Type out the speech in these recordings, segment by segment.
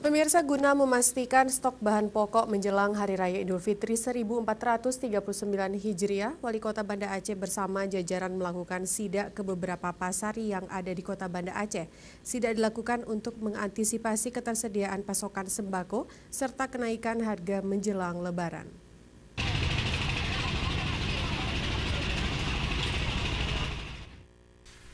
Pemirsa, guna memastikan stok bahan pokok menjelang Hari Raya Idul Fitri 1439 Hijriah, Wali Kota Banda Aceh bersama jajaran melakukan sidak ke beberapa pasar yang ada di Kota Banda Aceh. Sidak dilakukan untuk mengantisipasi ketersediaan pasokan sembako serta kenaikan harga menjelang Lebaran.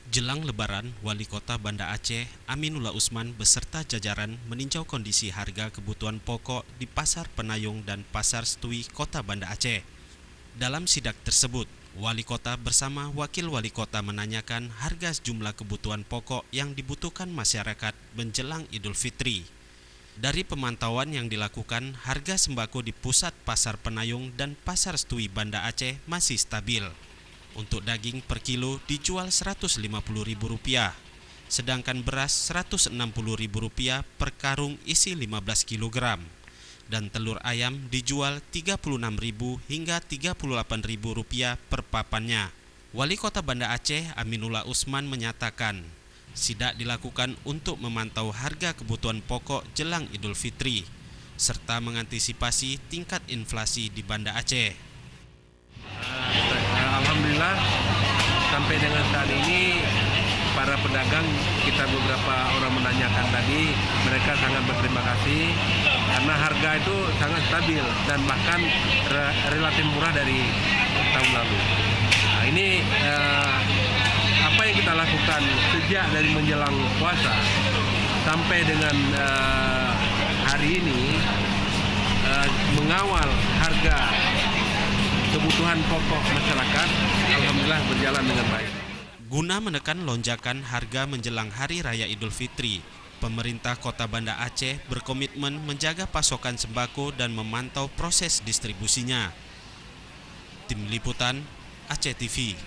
Jelang Lebaran, Wali Kota Banda Aceh, Aminullah Usman beserta jajaran meninjau kondisi harga kebutuhan pokok di Pasar Penayung dan Pasar Setui Kota Banda Aceh. Dalam sidak tersebut, Wali Kota bersama Wakil Wali Kota menanyakan harga sejumlah kebutuhan pokok yang dibutuhkan masyarakat menjelang Idul Fitri. Dari pemantauan yang dilakukan, harga sembako di pusat Pasar Penayung dan Pasar Setui Banda Aceh masih stabil. Untuk daging per kilo dijual Rp150.000, sedangkan beras Rp160.000 per karung isi 15 kg, dan telur ayam dijual Rp36.000 hingga Rp38.000 per papannya. Wali Kota Banda Aceh Aminullah Usman menyatakan, sidak dilakukan untuk memantau harga kebutuhan pokok jelang Idul Fitri, serta mengantisipasi tingkat inflasi di Banda Aceh. Alhamdulillah sampai dengan saat ini para pedagang, kita beberapa orang menanyakan tadi, mereka sangat berterima kasih karena harga itu sangat stabil dan bahkan relatif murah dari tahun lalu. Nah, ini apa yang kita lakukan sejak dari menjelang puasa sampai dengan hari ini, mengawal harga kebutuhan pokok masyarakat, alhamdulillah berjalan dengan baik. Guna menekan lonjakan harga menjelang Hari Raya Idul Fitri, pemerintah Kota Banda Aceh berkomitmen menjaga pasokan sembako dan memantau proses distribusinya. Tim Liputan Aceh TV.